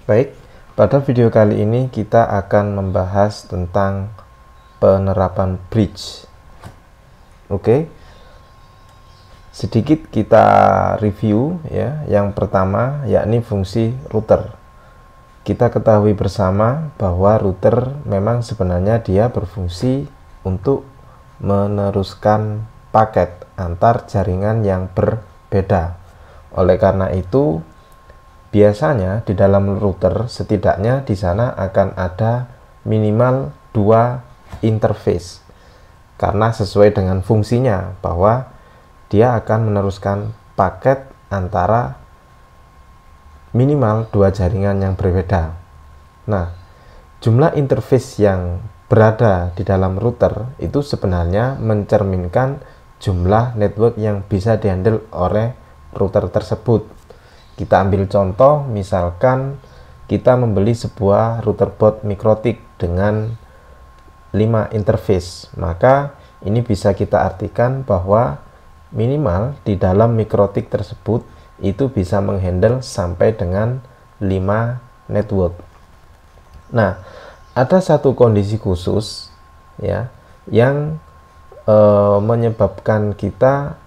Baik, pada video kali ini kita akan membahas tentang penerapan bridge. Oke, sedikit kita review ya. Yang pertama yakni fungsi router. Kita ketahui bersama bahwa router memang sebenarnya dia berfungsi untuk meneruskan paket antar jaringan yang berbeda. Oleh karena itu, biasanya di dalam router setidaknya di sana akan ada minimal 2 interface, karena sesuai dengan fungsinya bahwa dia akan meneruskan paket antara minimal 2 jaringan yang berbeda. Nah, jumlah interface yang berada di dalam router itu sebenarnya mencerminkan jumlah network yang bisa dihandle oleh router tersebut. Kita ambil contoh, misalkan kita membeli sebuah router board MikroTik dengan 5 interface, maka ini bisa kita artikan bahwa minimal di dalam MikroTik tersebut itu bisa menghandle sampai dengan 5 network. Nah, ada satu kondisi khusus ya yang menyebabkan kita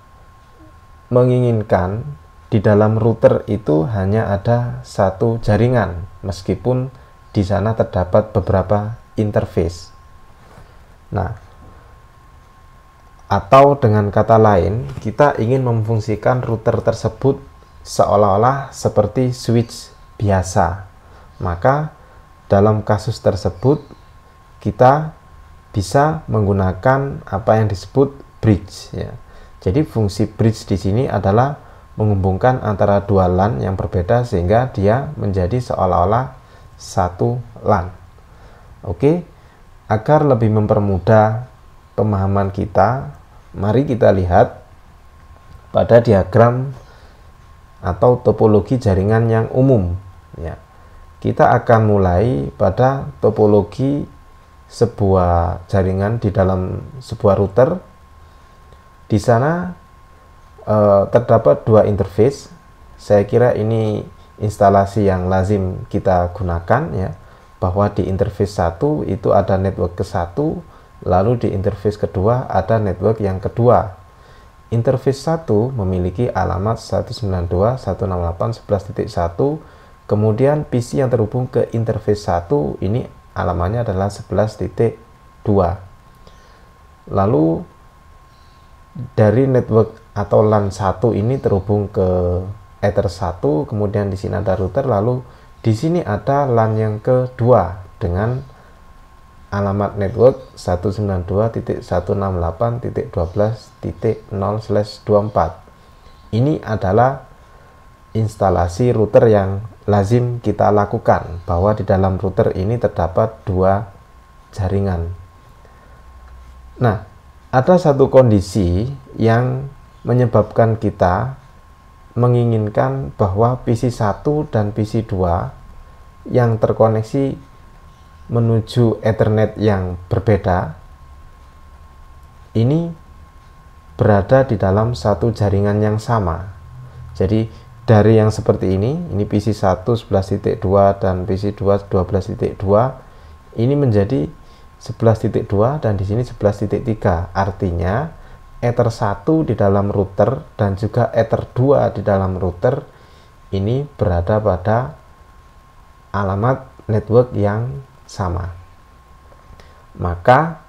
menginginkan di dalam router itu hanya ada satu jaringan meskipun di sana terdapat beberapa interface. Nah, atau dengan kata lain, kita ingin memfungsikan router tersebut seolah-olah seperti switch biasa. Maka dalam kasus tersebut kita bisa menggunakan apa yang disebut bridge ya. Jadi fungsi bridge di sini adalah menghubungkan antara dua LAN yang berbeda sehingga dia menjadi seolah-olah satu LAN. Oke, agar lebih mempermudah pemahaman kita, mari kita lihat pada diagram atau topologi jaringan yang umum ya. Kita akan mulai pada topologi sebuah jaringan di dalam sebuah router. Di sana terdapat 2 interface. Saya kira ini instalasi yang lazim kita gunakan ya, bahwa di interface 1 itu ada network ke-1, lalu di interface kedua ada network yang kedua. Interface 1 memiliki alamat 192.168.11.1, kemudian PC yang terhubung ke interface 1 ini alamatnya adalah 11.2. Lalu dari network atau LAN 1 ini terhubung ke Ether 1, kemudian di sini ada router, lalu di sini ada LAN yang kedua dengan alamat network 192.168.12.0/24. Ini adalah instalasi router yang lazim kita lakukan, bahwa di dalam router ini terdapat 2 jaringan. Nah, ada satu kondisi yang menyebabkan kita menginginkan bahwa PC 1 dan PC 2 yang terkoneksi menuju Ethernet yang berbeda ini berada di dalam satu jaringan yang sama. Jadi dari yang seperti ini PC 1 11.2 dan PC 2 12.2, ini menjadi 11.2 dan di sini 11.3. Artinya Ether 1 di dalam router dan juga Ether 2 di dalam router ini berada pada alamat network yang sama. Maka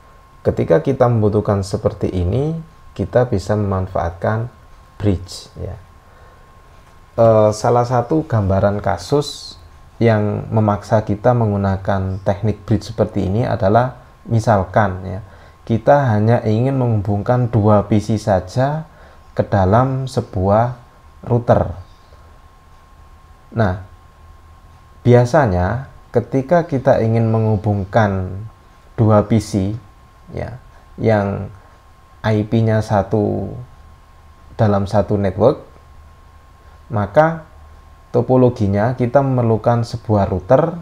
ketika kita membutuhkan seperti ini, kita bisa memanfaatkan bridge ya. Salah satu gambaran kasus yang memaksa kita menggunakan teknik bridge seperti ini adalah misalkan ya, kita hanya ingin menghubungkan 2 PC saja ke dalam sebuah router. Nah, biasanya ketika kita ingin menghubungkan 2 PC ya, yang IP-nya satu dalam satu network, maka topologinya kita memerlukan sebuah router,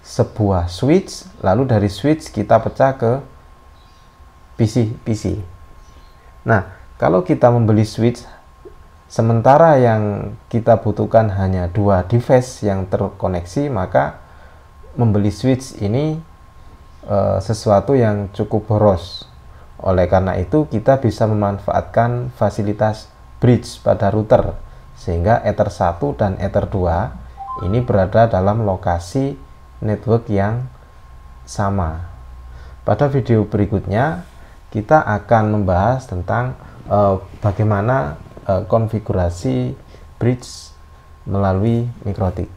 sebuah switch, lalu dari switch kita pecah ke PC. Nah, kalau kita membeli switch Sementara yang kita butuhkan hanya 2 device yang terkoneksi, maka membeli switch ini sesuatu yang cukup boros. Oleh karena itu, kita bisa memanfaatkan fasilitas bridge pada router, sehingga Ether 1 dan Ether 2 ini berada dalam lokasi network yang sama. Pada video berikutnya, kita akan membahas tentang bagaimana konfigurasi bridge melalui MikroTik.